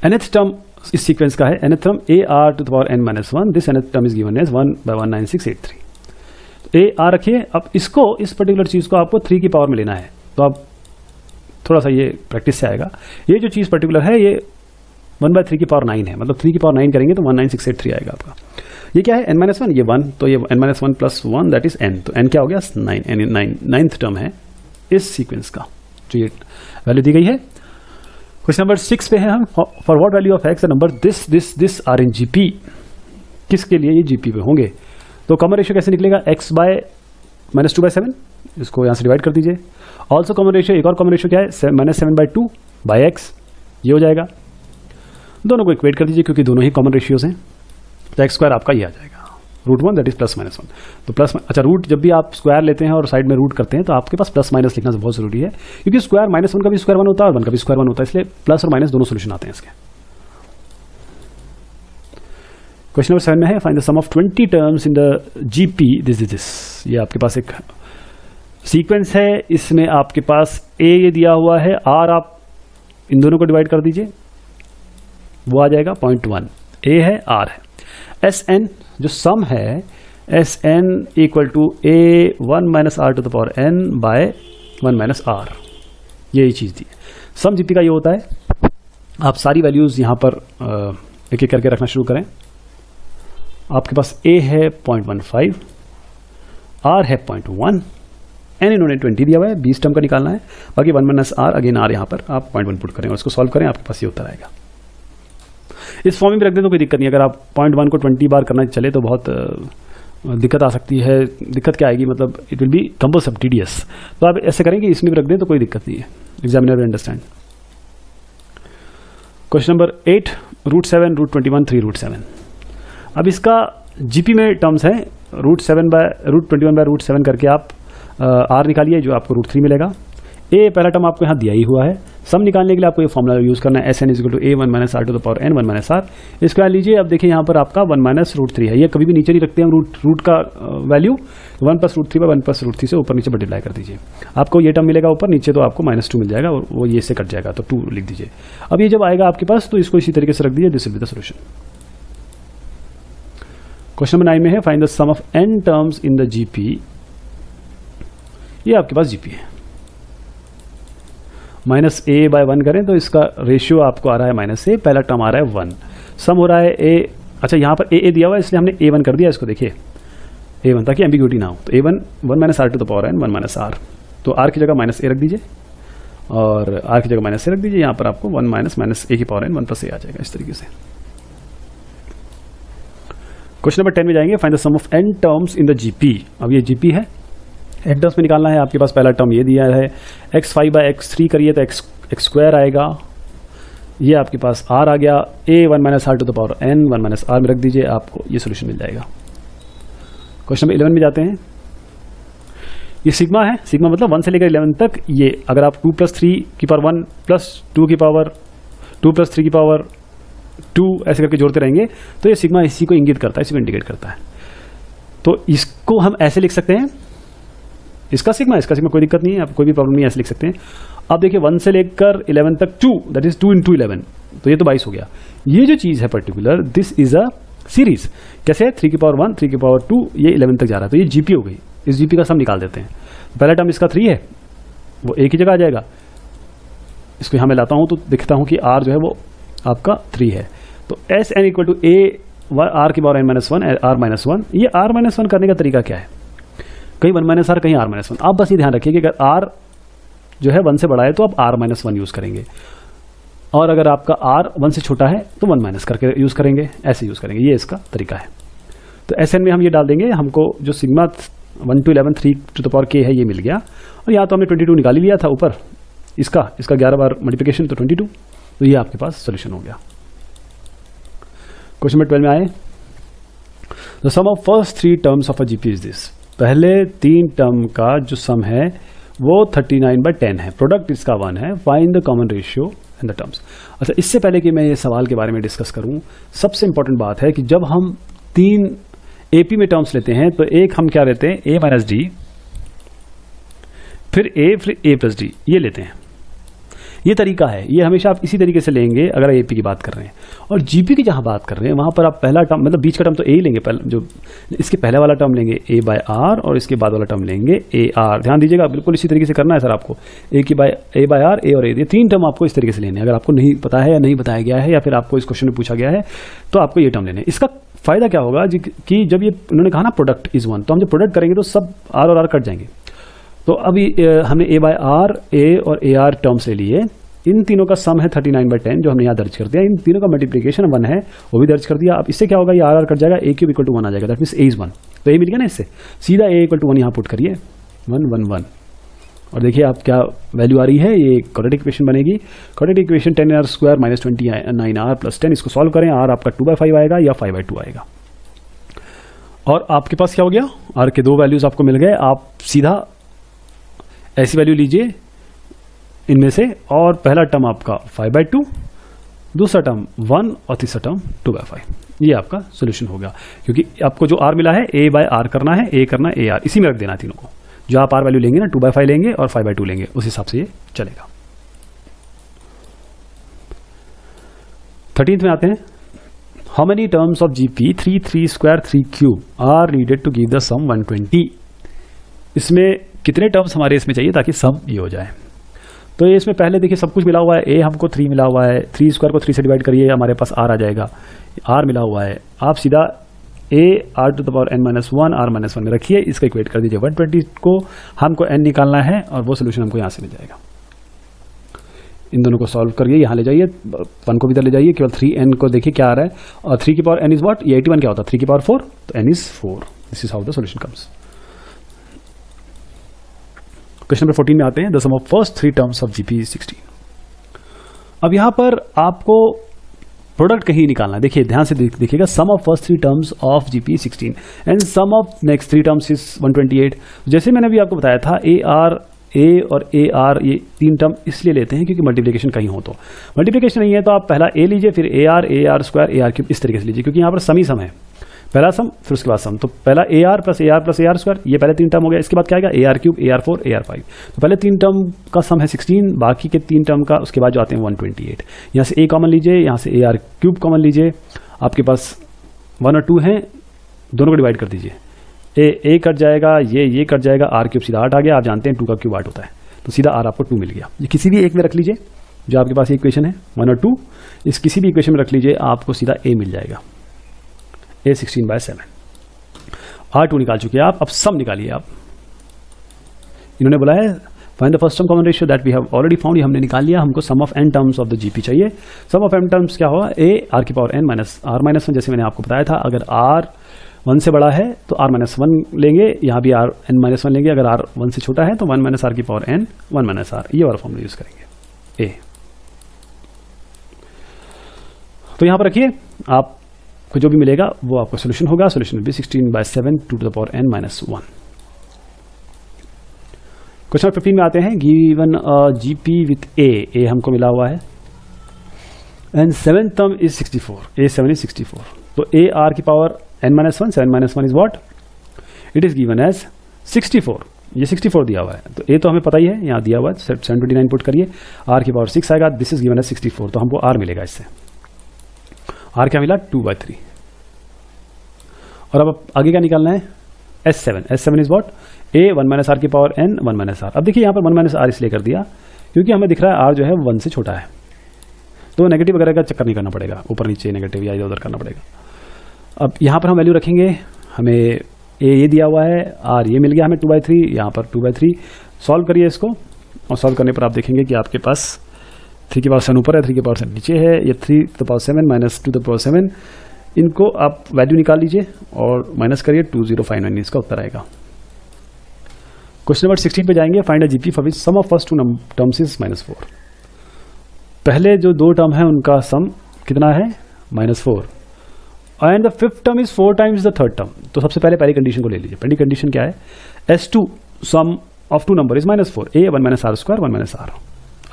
Speaker 2: nth टर्म इस सीक्वेंस का है, nth term ar⁻n-1, this nth term is given as 1/19683। तो a r रखिए, अब इसको, इस पर्टिकुलर चीज को आपको 3 की पावर में लेना है, तो अब थोड़ा सा ये प्रैक्टिस से आएगा। ये जो चीज पर्टिकुलर है ये 1/3 की पावर 9 है, मतलब 3 की पावर 9 करेंगे तो 19683 आएगा आपका। ये क्या है n-1, ये 1, तो ये n-1 plus 1 that is n, तो n क्या हो गया 9, नाइन्थ टर्म है इस सीक्वेंस का, जो ये वैल्यू दी गई है। क्वेश्चन नंबर 6 पे है हम, for what value of x number this are in GP, किसके लिए ये जीपी पे होंगे, तो कॉमन रेशियो कैसे निकलेगा, x बाय -2/7, इसको यहाँ से डिवाइड कर दीजिए। ऑल्सो कॉमन रेशियो, एक और कॉमन रेशियो क्या है, -7/2 बाय x, ये हो जाएगा, दोनों को इक्वेट कर दीजिए क्योंकि दोनों ही कॉमन रेशियोज हैं, तो x स्क्वायर आपका ये आ जाएगा √1 दैट इज +-1, तो प्लस, अच्छा रूट जब भी आप स्क्वायर लेते हैं और साइड में रूट करते हैं तो आपके पास +- लिखना बहुत जरूरी है, क्योंकि स्क्वायर -1 का भी स्क्वायर 1 होता है और 1 का भी स्क्वायर 1 होता है, इसलिए प्लस और माइनस दोनों सोल्यूशन आते हैं इसके। क्वेश्चन नंबर 7 में है, find the sum of 20 terms in the GP this, ये आपके पास एक सीक्वेंस है, इसमें आपके पास a ये दिया हुआ है, r आप इन दोनों को डिवाइड कर दीजिए, वो आ जाएगा 0.1, a है r है, Sn जो सम है Sn equal to a1 - r⁻n by 1 - r, यही चीज़ दी है। सम जीपी का ये होता है, आप सारी वैल्यूज़ यहाँ पर एक एक करके रखना शुरू करें। आपके पास a है 0.15, r है 0.1, n इन्होंने 20 दिया हुआ है, 20 टर्म का निकालना है, बाकी 1 - r, अगेन r यहाँ पर आप 0.1 पुट करें और इसको सॉल्व करें, आपके पास ये उत्तर आएगा। इस फॉर्म में भी रख दें तो कोई दिक्कत नहीं, अगर आप 0.1 को 20 बार करना चले तो बहुत दिक्कत आ सकती है। दिक्कत क्या आएगी, मतलब it will be compulsory tedious, तो आप ऐसे करेंगे इसमें भी रख दें तो कोई दिक्कत नहीं है, examiner will understand. Question number 8, √7, √21, 3√7। अब इसका जीपी में टर्म्स है, √21/√7 करके आप r निकालिए, जो आपको √3 मिलेगा। a पहला टर्म आपको यहाँ दिया ही हुआ है, सम निकालने के लिए आपको ये फॉर्मूला यूज करना है, Sn = a1 - r⁻n 1 - r। इसका लीजिए, अब देखिए यहाँ पर आपका 1 - √3 है, ये कभी भी नीचे नहीं रखते हम रूट का वैल्यू, 1 + √3 1 + √3 से ऊपर नीचे मल्टीप्लाई कर दीजिए, आपको ये टर्म मिलेगा ऊपर, नीचे तो आपको -2 मिल जाएगा और वो ये से कट जाएगा, तो 2 लिख दीजिए। अब ये जब आएगा आपके पास तो इसको इसी तरीके से रख दीजिए, this will be the solution. Question number 9 में है, find the sum of n terms in the GP, ये आपके पास जीपी है, -a/1 करें तो इसका रेशियो आपको आ रहा है -a, पहला टर्म आ रहा है 1, सम हो रहा है a, अच्छा यहाँ पर a दिया हुआ है इसलिए हमने a1 कर दिया, इसको देखिए a1 ताकि एम्बिग्यूटी ना हो, तो a1 1 - r⁻n 1 - r, तो r की जगह -a रख दीजिए और r की जगह -a रख दीजिए, यहाँ पर आपको 1 - -a⁻n 1 + a आ जाएगा इस तरीके से। क्वेश्चन नंबर 10 में जाएंगे, find the sum of n terms in the GP. अब ये जीपी है, n टर्म्स में निकालना है, आपके पास पहला टर्म ये दिया है, x5/x3 करिए तो x स्क्वायर आएगा, ये आपके पास r आ गया, a1 - r⁻n 1 - r में रख दीजिए, आपको ये सोल्यूशन मिल जाएगा। क्वेश्चन नंबर 11 में जाते हैं, ये सिग्मा है, सिग्मा मतलब 1 से लेकर 11 तक, ये अगर आप 2 + 3 की पावर 1 + 2 की पावर 2 + 3 की पावर 2 ऐसे करके जोड़ते रहेंगे तो ये सिग्मा इसी को इंगित करता है, इसी को इंडिकेट करता है, तो इसको हम ऐसे लिख सकते हैं, इसका सिग्मा कोई दिक्कत नहीं है, आप कोई भी प्रॉब्लम नहीं, ऐसे लिख सकते हैं। अब देखिए 1 से लेकर 11 तक 2, दैट इज 2 × 11, तो ये तो 22 हो गया। ये जो चीज है particular, this is a series, कैसे है, 3 की पावर 1 3 की पावर 2, ये 11 तक जा रहा है, तो ये जीपी हो गई। इस जीपी का सम निकाल देते हैं, पहला टर्म इसका 3 है, वो एक ही जगह आ जाएगा, इसको यहाँ मैं लाता हूँ तो दिखता हूँ कि आर जो है वो आपका 3 है। तो S N equal to A R की पावर n -1 आर -1। ये r -1 करने का तरीका क्या है, कहीं 1 - r कहीं r -1। आप बस ये ध्यान रखिए कि अगर r जो है 1 से बड़ा है तो आप r -1 यूज़ करेंगे, और अगर आपका r 1 से छोटा है तो 1 माइनस करके यूज़ करेंगे, ऐसे यूज़ करेंगे। ये इसका तरीका है। तो एस एन में हम ये डाल देंगे, हमको जो sigma 1 to 11 3 to the power k है ये मिल गया। और यहाँ तो हमने 22 निकाल ही लिया था ऊपर, इसका 11 बार मल्टीप्लिकेशन तो 22, तो ये आपके पास सोल्यूशन हो गया। क्वेश्चन नंबर 12 में आए, the sum of first 3 terms of a GP is this. पहले 3 टर्म का जो सम है वो 39/10 है, प्रोडक्ट इसका 1 है, find the common ratio in the terms. अच्छा, इससे पहले कि मैं ये सवाल के बारे में डिस्कस करूं, सबसे इंपॉर्टेंट बात है कि जब हम 3 एपी में टर्म्स लेते हैं तो एक हम क्या लेते हैं, a माइनस डी, फिर a प्लस डी, ये लेते हैं। ये तरीका है, ये हमेशा आप इसी तरीके से लेंगे अगर एपी की बात कर रहे हैं। और जीपी की जहां बात कर रहे हैं वहां पर आप पहला टर्म मतलब बीच का टर्म तो ए ही लेंगे, जो इसके पहले वाला टर्म लेंगे a/r और इसके बाद वाला टर्म लेंगे ar। ध्यान दीजिएगा, बिल्कुल इसी तरीके से करना है सर आपको, a/r a और a, ये 3 टर्म आपको इस तरीके से लेने हैं। अगर आपको नहीं पता है या नहीं बताया गया है या फिर आपको इस क्वेश्चन में पूछा गया है तो आपको ये टर्म लेने हैं। इसका फायदा क्या होगा कि जब ये उन्होंने कहा ना प्रोडक्ट इज 1, तो हम जब प्रोडक्ट करेंगे तो सब r और r कट जाएंगे। तो अभी हमने a/r a और ar टर्म्स ले लिए, इन तीनों का सम है 39/10 जो हमने यहाँ दर्ज कर दिया, इन तीनों का मल्टीप्लिकेशन 1 है वो भी दर्ज कर दिया। अब इससे क्या होगा, ये r कट जाएगा, a क्यूब इक्वल टू 1 आ जाएगा, दैट मीन्स a इज 1। तो a मिल गया ना, इससे सीधा a इक्वल टू 1 यहाँ पुट करिए, 1 1 1। और देखिए आप क्या वैल्यू आ रही है, ये क्वाड्रेटिक इक्वेशन बनेगी। क्वाड्रेटिक इक्वेशन 10r² - 29r + 10, इसको सॉल्व करें, r आपका 2/5 आएगा या 5/2 आएगा। और आपके पास क्या हो गया, r के 2 वैल्यूज आपको मिल गए। आप सीधा ऐसी वैल्यू लीजिए इनमें से, और पहला टर्म आपका 5/2, दूसरा टर्म 1 और तीसरा टर्म 2/5। ये आपका सोल्यूशन होगा, क्योंकि आपको जो r मिला है a/r करना है, a करना है ar, इसी में रख देना तीनों को। जो आप r वैल्यू लेंगे ना 2/5 लेंगे और 5/2 लेंगे, उस हिसाब से ये चलेगा। 13th में आते हैं, how many terms of GP 3 3 square 3 cube are needed to give the sum 120। इसमें कितने टर्म्स हमारे इसमें चाहिए ताकि सम ये हो जाए। तो ये इसमें पहले देखिए सब कुछ मिला हुआ है, a हमको 3 मिला हुआ है, 3 स्क्वायर को 3 से डिवाइड करिए, हमारे पास r आ जाएगा, r मिला हुआ है। आप सीधा a r⁻n - 1 r - 1 में रखिए, इसका इक्वेट कर दीजिए 120 को, हमको n निकालना है और वो सोल्यूशन हमको यहाँ से मिल जाएगा। इन दोनों को सॉल्व करिए, यहाँ ले जाइए, 1 को भी इधर ले जाइए, केवल 3n को देखिए क्या आ रहा है, और 3 की पावर n इज व्हाट, ये 81 क्या होता है, 3 की पावर 4, तो n is 4। This is how the solution comes. Question number 14 में आते हैं, the sum of first 3 terms of GP is 16। अब यहां पर आपको प्रोडक्ट कहीं निकालना है, देखिए ध्यान से देखिएगा, sum of first 3 terms of GP 16 and sum of next 3 terms is 128। जैसे मैंने अभी आपको बताया था, a और ar ये 3 टर्म इसलिए लेते हैं क्योंकि मल्टीप्लिकेशन कहीं हो, तो मल्टीप्लिकेशन नहीं है तो आप पहला a लीजिए, फिर ar² ar³ इस तरीके से लीजिए, क्योंकि यहाँ पर सम ही सम है, पहला सम फिर उसके बाद सम। तो पहला ar + ar + ar², ये पहले 3 टर्म हो गया। इसके बाद क्या आएगा, ar³ ar4 ar5। तो पहले 3 टर्म का सम है 16, बाकी के 3 टर्म का उसके बाद जो आते हैं 128। यहाँ से a कॉमन लीजिए, यहाँ से ar³ कॉमन लीजिए, आपके पास 1 और 2 हैं, दोनों को डिवाइड कर दीजिए, a कट जाएगा, ये कट जाएगा, r³ सीधा 8 आ गया। आप जानते हैं 2 का क्यूब 8 होता है, तो सीधा r आपको 2 मिल गया। ये किसी भी एक में रख लीजिए, जो आपके पास इक्वेशन है 1 और 2, इस किसी भी इक्वेशन में रख लीजिए, आपको सीधा a मिल जाएगा, a 16/7। r2 निकाल चुके हैं आप, अब सम निकालिए आप। इन्होंने बोला है find the first term common ratio that we have already found, ये हमने निकाल लिया। हमको sum of n terms of the GP चाहिए। सम ऑफ n टर्म्स क्या होगा, a r⁻n - r - 1, जैसे मैंने आपको बताया था, अगर r 1 से बड़ा है तो r - 1 लेंगे, यहाँ भी r n - 1 लेंगे, अगर r 1 से छोटा है तो 1 - r⁻n 1 - r, ये वाला फॉर्मूला यूज करेंगे। a तो यहाँ पर रखिए, आप को जो भी मिलेगा वो आपका सोल्यूशन होगा। Solution will be 16/7 2 to the power n - 1। Question number 15 में आते हैं, गिवन जीपी विथ a हमको मिला हुआ है and 7th term is 64, a7 is 64। तो a r की power n - 1, 7 - 1 is what, it is given as 64। ये 64 दिया हुआ है, तो a तो हमें पता ही है, यहाँ दिया हुआ है 729 पुट करिए, r की पावर 6 आएगा, दिस इज गिवन एज 64, तो हमको r मिलेगा इससे। r क्या मिला, 2/3। और अब आगे क्या निकालना है, S7 is what, a 1 - r की पावर n 1 - r। अब देखिए यहाँ पर 1 - r इसलिए कर दिया क्योंकि हमें दिख रहा है R जो है 1 से छोटा है, तो नेगेटिव वगैरह का चक्कर नहीं करना पड़ेगा, ऊपर नीचे नेगेटिव या इधर उधर करना पड़ेगा। अब यहाँ पर हम वैल्यू रखेंगे, हमें ये दिया हुआ है, R ये मिल गया हमें 2/3, यहाँ पर 2/3। सॉल्व करिए इसको, और सॉल्व करने पर आप देखेंगे कि आपके पास 3 की पावर 7 ऊपर है, 3 की पावर 7 नीचे है, ये 3 to the power 7 minus 2 to the power 7, इनको आप वैल्यू निकाल लीजिए और माइनस करिए, 2059 इसका उत्तर आएगा। क्वेश्चन नंबर 16 पे जाएंगे। Find a GP for which sum of first two terms is -4। पहले जो 2 टर्म है उनका सम कितना है, -4, and the fifth term is 4 times the third term. तो सबसे पहले पहली कंडीशन को ले लीजिए। पहली कंडीशन क्या है, S2 sum of 2 number is -4, A 1 - R square 1 - R,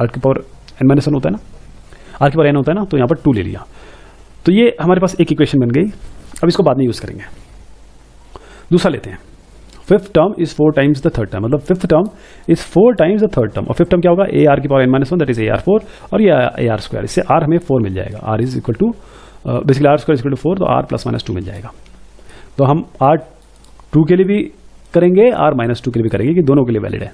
Speaker 2: R की पावर n-1 होता है ना, R की पावर n होता है ना, तो यहाँ पर 2 ले लिया। तो ये हमारे पास एक इक्वेशन बन गई। अब इसको बाद में यूज करेंगे। दूसरा लेते हैं, fifth term is 4 times the third term, मतलब fifth term is 4 times the third term, और फिफ्थ टर्म क्या होगा, AR की power n-1 that is AR4, और ये AR स्क्वायर, इससे R हमें 4 मिल जाएगा। R is equal to basically R square equal to 4, तो R + -2 मिल जाएगा। तो हम R2 के लिए भी करेंगे, R-2 के लिए भी करेंगे, कि दोनों के लिए वैलिड है।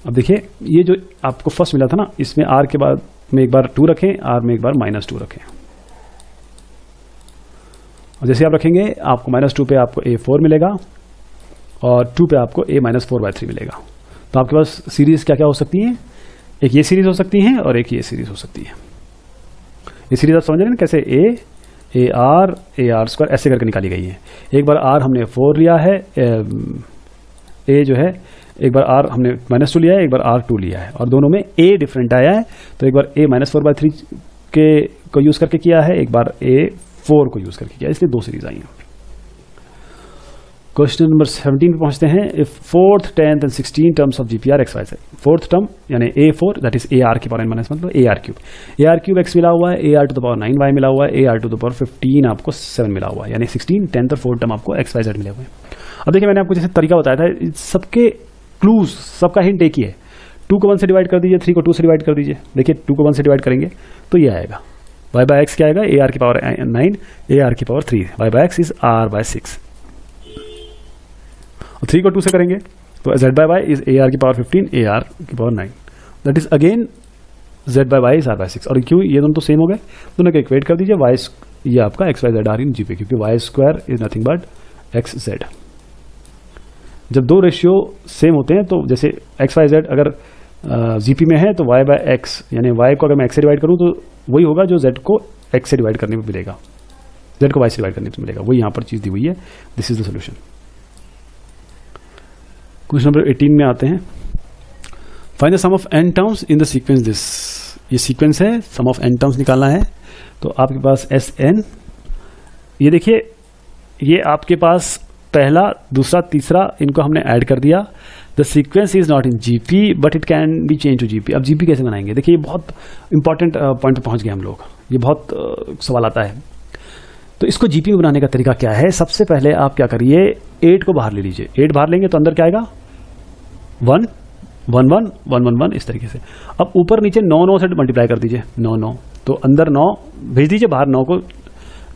Speaker 2: अब देखिए, ये जो आपको फर्स्ट मिला था ना, इसमें R के बाद में एक बार 2 रखें, R में एक बार -2 रखें, और जैसे आप रखेंगे आपको -2 पे आपको A4 मिलेगा, और 2 पे आपको A -4/3 मिलेगा। तो आपके पास सीरीज क्या क्या हो सकती है, एक ये सीरीज हो सकती है और एक ये सीरीज हो सकती है। ये सीरीज आप समझ रहे हैं ना कैसे, AR स्क्वायर ऐसे करके निकाली गई है। एक बार R हमने 4 लिया है, A जो है, एक बार R हमने -2 लिया है, एक बार R2 लिया है, और दोनों में A डिफरेंट आया है। तो एक बार A -4/3 को यूज करके किया है, एक बार A4 को यूज करके किया, इसलिए 2 सीरीज आई हैं। क्वेश्चन नंबर 17 पे पहुंचते हैं। If 4th, 10th and 16 terms of GP are X Y Z, fourth term यानी A4 दैट इज AR की पावर n-1 मतलब AR3 x मिला हुआ है, AR to the power 9 y मिला हुआ है, AR टू द पावर 15 आपको 7 मिला हुआ है, यानी 16, 10th और 4th टर्म आपको एक्स वाई जेड मिले हुए हैं। अब देखिए, मैंने आपको जैसे तरीका बताया था, सबके क्लूज, सबका हिंट एक ही है। 2 को 1 से डिवाइड कर दीजिए, 3 को 2 से डिवाइड कर दीजिए। देखिए 2 को 1 से डिवाइड करेंगे तो ये आएगा, y/x क्या आएगा, AR की पावर 9, AR की पावर 3, y/x इज R/6। और 3 को 2 से करेंगे तो z/y इज AR की पावर 15, AR की power 9, that is again z/y is R/6। और क्यों, ये दोनों तो सेम हो गए, दोनों को इक्वेट कर दीजिए। y ये आपका x y z r in GP, क्योंकि y square is nothing but xz। जब 2 रेशियो सेम होते हैं, तो जैसे x y z अगर जीपी में है तो y/x, यानी y को अगर मैं x से डिवाइड करूं तो वही होगा जो z को x से डिवाइड करने में मिलेगा, z को y से डिवाइड करने में मिलेगा, वही यहाँ पर चीज दी हुई है। This is the solution. Question number 18 में आते हैं। Find the sum of n terms in the sequence this. ये सीक्वेंस है, सम ऑफ n टर्म्स निकालना है। तो आपके पास Sn, ये देखिए, ये आपके पास पहला, दूसरा, तीसरा, इनको हमने ऐड कर दिया। The sequence is not in GP but it can be change to GP. अब जीपी कैसे बनाएंगे, देखिए ये बहुत इंपॉर्टेंट पॉइंट पर पहुंच गए हम लोग, ये बहुत सवाल आता है। तो इसको जीपी में बनाने का तरीका क्या है, सबसे पहले आप क्या करिए, 8 को बाहर ले लीजिए। 8 बाहर लेंगे तो अंदर क्या आएगा, 1 1 1 1 1 1, इस तरीके से। अब ऊपर नीचे 9 9 से मल्टीप्लाई कर दीजिए, 9 9, तो अंदर 9 भेज दीजिए, बाहर 9 को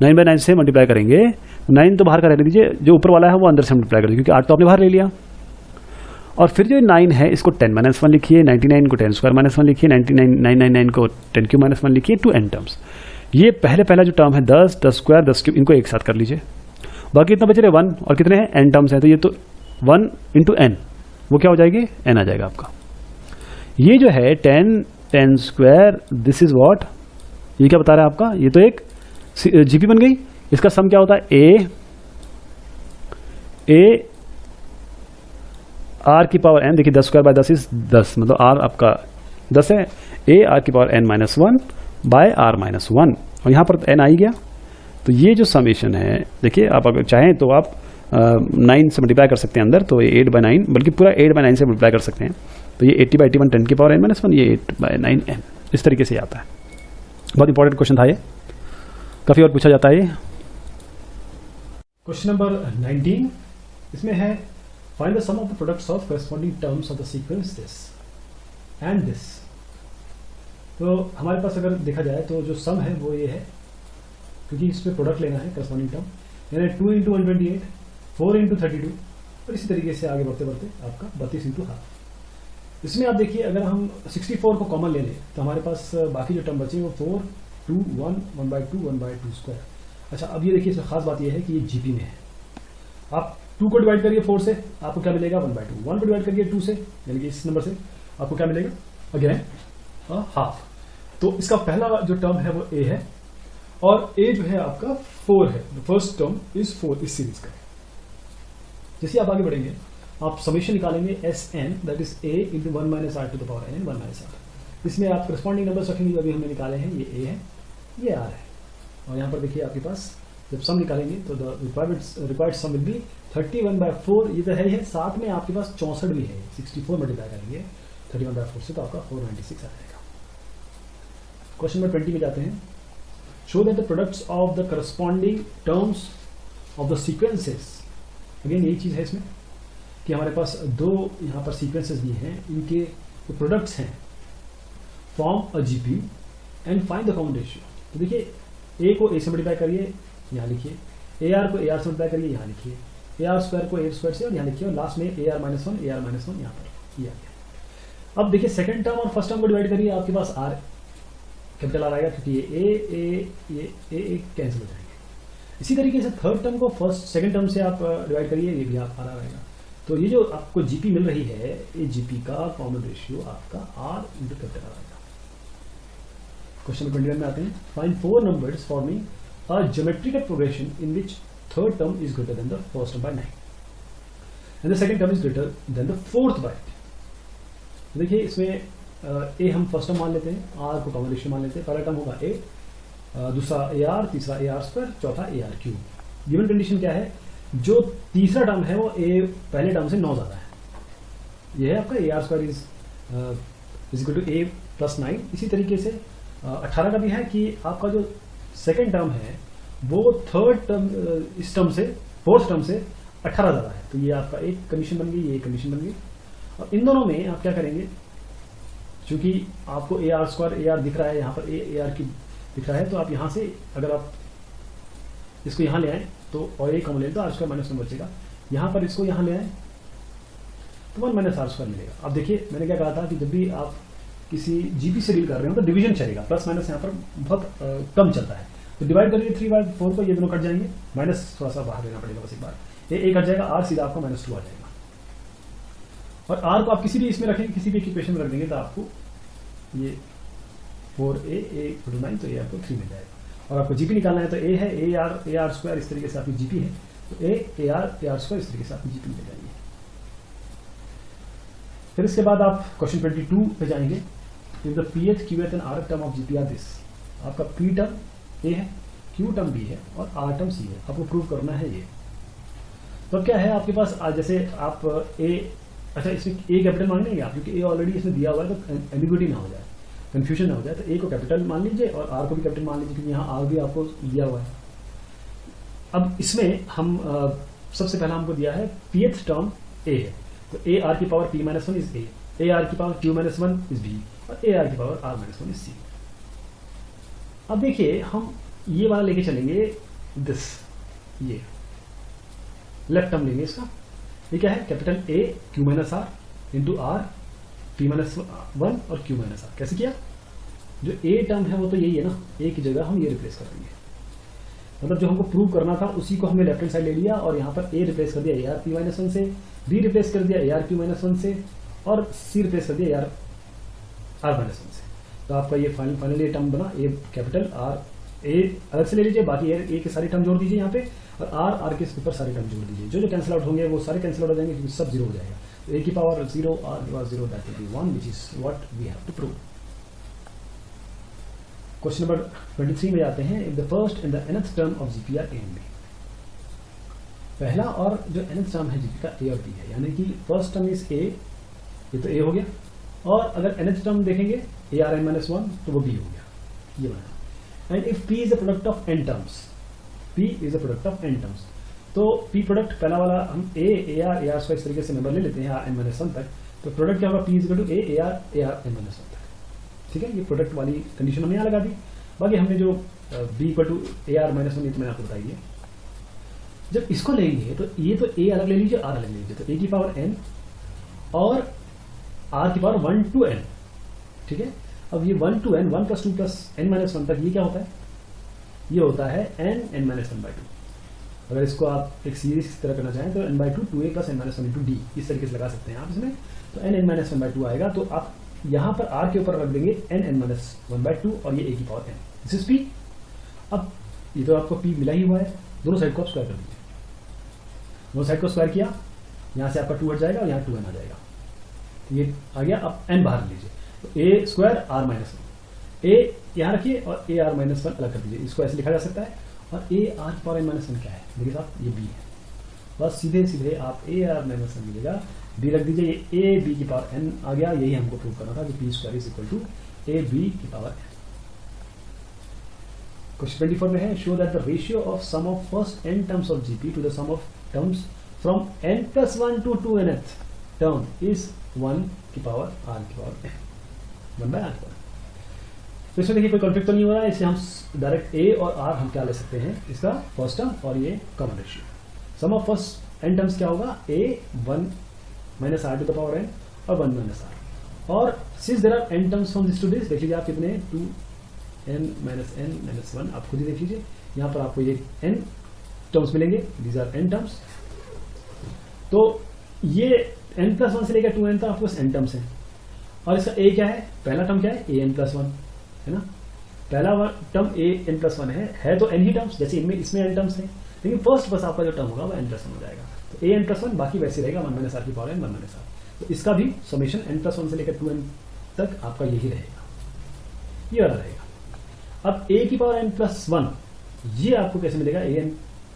Speaker 2: 9/9 से मल्टीप्लाई करेंगे, 9 तो बाहर का रहने दीजिए, जो ऊपर वाला है वो अंदर से मल्टीप्लाई कर दीजिए, क्योंकि 8 तो आपने बाहर ले लिया। और फिर जो 9 है इसको 10-1 लिखिए, 99 को 10² -1 लिखिए, 999 को 10³ -1 लिखिए, टू n टर्म्स। ये पहला जो टर्म है 10 10², 10³, इनको एक साथ कर लीजिए। बाकी इतना बच रहे 1, और कितने हैं, n टर्म्स हैं, तो ये तो 1 × n, वो क्या हो जाएगी, n आ जाएगा आपका। ये जो है 10² दिस इज व्हाट, ये क्या बता रहा है आपका, ये तो एक जीपी बन गई। इसका सम क्या होता है, a r की पावर n, देखिए 10² 10 इज 10, मतलब r आपका 10 है, a r की पावर n-1 बाय r-1, और यहाँ पर n आ ही गया। तो ये जो समेशन है, देखिए आप अगर चाहें तो आप 9 से मल्टीप्लाई कर सकते हैं अंदर, तो ये 8/9, बल्कि पूरा 8/9 से मल्टीप्लाई कर सकते हैं। तो ये 80/81 10 की पावर n-1, ये 8/9 n, इस तरीके से आता है। बहुत इंपॉर्टेंट क्वेश्चन था ये, काफ़ी और पूछा जाता है ये। क्वेश्चन नंबर 19, इसमें है find the sum of the products of corresponding terms of the sequence this and this. तो हमारे पास अगर देखा जाए तो जो सम है वो ये है, क्योंकि इसमें प्रोडक्ट लेना है करस्पॉन्डिंग टर्म, यानी 2 × 128, 4 × 32, और इसी तरीके से आगे बढ़ते बढ़ते आपका 32 × हाफ। इसमें आप देखिए अगर हम 64 को कॉमन ले लें तो हमारे पास बाकी जो टर्म बचे वो 4, 2, 1, 1/2, 1/2 स्क्वायर। अच्छा, अब ये देखिए इसमें खास बात ये है कि ये जीपी में है। आप 2 को डिवाइड करिए 4 से, आपको क्या मिलेगा 1/2। 1 को डिवाइड करिए 2 से, यानी कि इस नंबर से, आपको क्या मिलेगा अगेन हाफ। तो इसका पहला जो टर्म है वो ए है, और ए जो है आपका 4 है। द फर्स्ट टर्म इज 4 इस सीरीज का। जैसे आप आगे बढ़ेंगे आप समेशन निकालेंगे Sn, that is a into 1 minus R to the power n 1 minus R. इसमें आप करस्पॉन्डिंग नंबर रखेंगे जो अभी हमने निकाले हैं, ये a है, ये r है। और यहाँ पर देखिए आपके पास जब सम निकालेंगे तो the required sum will be 31/4, ये तो है ही है, साथ में आपके पास 64 भी है। 64 मल्टीप्लाई करेंगे 31/4 से तो आपका 496 आ जाएगा। क्वेश्चन नंबर 20 में जाते हैं। Show that the products of the corresponding terms of the sequences, again यही चीज़ है इसमें कि हमारे पास दो यहाँ पर सीक्वेंसेस दिए हैं, इनके जो प्रोडक्ट्स हैं form a GP and find the common ratio. तो देखिए ए को ए से मल्टीप्लाई करिए, यहाँ लिखिए, ए आर को ए आर से मल्टीप्लाई करिए, यहाँ लिखिए, ए आर स्क्वायर को ए स्क्वायर से, और यहाँ लिखिए, और लास्ट में ए आर माइनस वन यहाँ पर ये आ गया। अब देखिए सेकंड टर्म और फर्स्ट टर्म को डिवाइड करिए, आपके पास आर कैपिटल आर आएगा क्योंकि ये ए कैंसिल हो जाएंगे। इसी तरीके से थर्ड टर्म को सेकंड टर्म से आप डिवाइड करिए, ये भी आप आर आएगा। तो ये जो आपको जीपी मिल रही है, ये जीपी का कॉमन रेशियो आपका आर इंटू कैपिटल आर आएगा। क्वेश्चन नंबर 21 में आते हैं। Find 4 numbers forming a geometrical progression in which third term is greater than the first term by 9 and the second term is greater than the fourth by 8। देखिए इसमें ए हम first term मान लेते हैं, are को कॉमन रेशियो मान लेते हैं। पहला टर्म होगा ए, दूसरा ए आर, तीसरा ए आर स्क्वायर, चौथा A R cube. Given condition क्या है, जो तीसरा टर्म है वो ए पहले टर्म से 9 ज़्यादा है। ये है आपका A are square is equal to A plus 9। इसी तरीके से 18 का भी है कि आपका जो सेकंड टर्म है वो थर्ड टर्म इस टर्म से फोर्थ टर्म से 18 ज़्यादा है। तो ये आपका एक कंडीशन बन गई, ये एक कंडीशन बन गई। और इन दोनों में आप क्या करेंगे, चूंकि आपको A R square a are दिख रहा है, यहाँ पर ए आर की दिख रहा है, तो आप यहाँ से अगर आप इसको यहाँ ले आए तो और एक कॉमन ले तो आर स्क्वायर माइनस 1 बचेगा। यहाँ पर इसको यहाँ ले आए तो 1 माइनस आर स्क्वायर मिलेगा। अब देखिए मैंने क्या कहा था कि जब भी आप किसी जीपी से डील कर रहे हो तो डिवीजन चलेगा, प्लस माइनस यहाँ पर बहुत कम चलता है। तो डिवाइड करिए 3/4 को, ये दोनों कट जाएंगे, माइनस थोड़ा सा बाहर लेना पड़ेगा बस एक बार, ए कट जाएगा, आर सीधा आपका -2 आ जाएगा। और आर को आप किसी भी इसमें रखेंगे, किसी भी इक्वेशन में रख देंगे तो आपको ये 4a 9, तो ये आपको 3 मिल जाएगा। और आपको जीपी निकालना है तो ए है ए आर स्क्वायर, इस तरीके से आपकी जीपी है, तो ए आर स्क्वायर इस तरीके से आपकी जीपी मिल जाएगी। फिर इसके बाद आप क्वेश्चन 22 पे जाएंगे। If the pth qth and rth term of GP are this, आपका p टर्म ए है, q टर्म b है और r टर्म c है, आपको प्रूव करना है ये। तो क्या है आपके पास, जैसे आप ए, अच्छा इसमें ए कैपिटल मान लेंगे आप, क्योंकि ए ऑलरेडी इसमें दिया हुआ है तो एम्बिग्यूटी ना हो जाए, कंफ्यूजन ना हो जाए। तो ए को कैपिटल मान लीजिए और आर को भी कैपिटल मान लीजिए, क्योंकि यहाँ आर भी आपको दिया हुआ है। अब इसमें हम सबसे पहला हमको दिया है pth टर्म ए है, तो ए आर की power p -1 is a R की पावर q -1 इज b, और ए आर की पावर r -1 इज c। अब देखिए हम ये वाला लेके चलेंगे, दिस ये लेफ्ट टर्म लेंगे इसका। ये क्या है, capital A q -r into R p -1 और q -r। कैसे किया, जो ए टर्म है वो तो यही है ना, ए की जगह हम ये रिप्लेस कर देंगे, मतलब जो हमको प्रूव करना था उसी को हमने लेफ्ट हैंड साइड ले लिया और यहाँ पर ए रिप्लेस कर दिया ए आर p -1 से, बी रिप्लेस कर दिया ए आर q -1 से, और सी रिप्लेस कर दिया ए आर r -1 से। तो आपका ये फाइनली टर्म बना, ए कैपिटल आर, ए अलग से ले लीजिए, बाकी ए के सारे टर्म जोड़ दीजिए यहाँ पे, और आर के ऊपर सारे टर्म जोड़ दीजिए। जो कैंसिल आउट होंगे वो सारे कैंसिल आउट हो जाएंगे, क्योंकि सब 0 हो जाएगा। तो ए की पावर 0, आर की power 0, that will be 1, which is what we have to prove. Question number 23 में जाते हैं। If the first and the nth term of GP are A and B, पहला और जो nth टर्म है GP का ए और बी है, यानी कि फर्स्ट टर्म इज ए, ये तो ए हो गया, और अगर nth टर्म देखेंगे ए आर n -1 तो वो बी हो गया, ये बना। And if p is the product of n terms, p is the product of n terms, तो p प्रोडक्ट पहला वाला हम ए आर स्क्वायर इस तरीके से नंबर ले लेते हैं n -1 तक, तो प्रोडक्ट क्या होगा, p is equal to A R n -1 तक। ठीक है, ये प्रोडक्ट वाली कंडीशन हमने यहाँ लगा दी। बाकी हमने जो b equal to A R -1, ये तो मैंने आपको बताइए। जब इसको लेंगे तो ये तो a अलग ले लीजिए, r अलग ले लीजिए, तो a की पावर n और आर की पावर 1 to n, ठीक है। अब ये 1 to n, 1 + 2 + n-1 तक ये क्या होता है, ये होता है n(n-1/2)। अगर इसको आप एक सीरीज की तरह करना चाहें तो n/2 2a + n-1 × d इस तरीके से लगा सकते हैं आप इसमें। तो n(n-1/2) आएगा, तो आप यहाँ पर r के ऊपर रख देंगे n(n-1/2) और ये a की power n, this is p। अब ये तो आपको p मिला ही हुआ है, दोनों साइड को आप स्क्वायर कर दीजिए। दोनों साइड को स्क्वायर किया, यहाँ से आपका 2 हट जाएगा और यहाँ 2n आ जाएगा, तो ये आ गया। अब n बाहर लीजिए, तो a² r-1, a यहाँ रखिए और ar-1 अलग कर दीजिए, इसको ऐसे लिखा जा सकता है। और ar की पावर n-1 क्या है, देखिए साहब ये b है, बस सीधे सीधे आप ar-1 मिलेगा, b रख दीजिए, ये ab की पावर n आ गया। यही हमको प्रूव करना था कि p² = ab की पावर n। क्वेश्चन 24 में है, show that the ratio of sum of first n terms of GP to the sum of terms from n+1 to 2nth term is 1 की पावर r की power n, 1/r। तो इसमें देखिए कोई conflict तो नहीं हो रहा है, इससे हम डायरेक्ट a और r हम क्या ले सकते हैं, इसका फर्स्ट टर्म और ये common ratio. Sum of first n terms क्या होगा, a 1 - r to the power n और 1 - r। और since there are n terms from this to this, देख लीजिए आप कितने 2n - n - 1, आप खुद ही देख लीजिए, यहाँ पर आपको ये n टर्म्स मिलेंगे, दीज आर n टर्म्स। तो ये n+1 से लेकर 2n तक आपके पास n टर्म्स हैं, और इसका a क्या है, पहला टर्म क्या है, an+1 है ना, पहला टर्म an+1 है तो n ही टर्म्स, जैसे इनमें इसमें n टर्म्स हैं, लेकिन फर्स्ट बस आपका जो टर्म होगा वो n+1 हो जाएगा। तो an+1 बाकी वैसे रहेगा, 1 - r की पावर n 1 - r। तो इसका भी समेशन n+1 से लेकर 2n तक आपका यही रहेगा, ये वाला रहेगा। अब a की पावर n+1 ये आपको कैसे मिलेगा, an,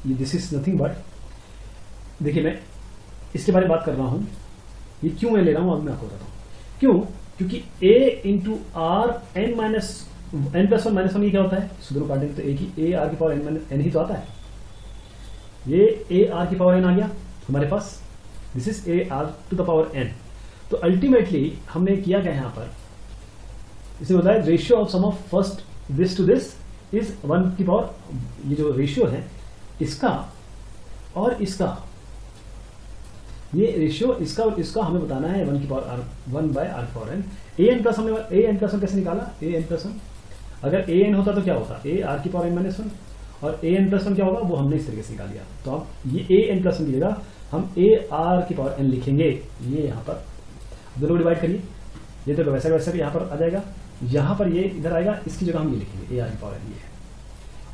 Speaker 2: this is nothing but, देखिए मैं इसके बारे में बात कर रहा हूं, ये क्यों मैं ले रहा हूं अब मैं आपको बताता हूं क्यों, क्योंकि a × r n+1 - 1 ये क्या होता है, दोनों काटेंगे तो a r की पावर n ही तो आता है, ये a r की पावर n आ गया हमारे पास, this is a r to the power n। तो अल्टीमेटली हमने किया क्या यहाँ पर, इसमें बताया ratio of sum of first this to this is 1 की पावर, ये जो रेशियो है इसका और इसका, ये रेशियो इसका और इसका हमें बताना है 1 की पावर r 1/r की पावर n। an+ हमने an+1 कैसे निकाला, an+1 अगर an होता तो क्या होता, a r की पावर n-1, और an+1 क्या होगा वो हमने इस तरीके से निकाल लिया। तो अब ये an+1 की जगह हम a r की पावर n लिखेंगे, ये यहाँ पर दोनों डिवाइड करिए, ये तो वैसा वैसा यहाँ पर आ जाएगा, यहाँ पर ये इधर आएगा, इसकी जगह हम ये लिखेंगे a r की पावर n ये है,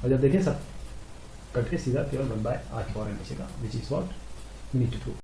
Speaker 2: और जब देखें सब कट के सीधा केवल 1/r की पावर n बचेगा, which is what we need to prove.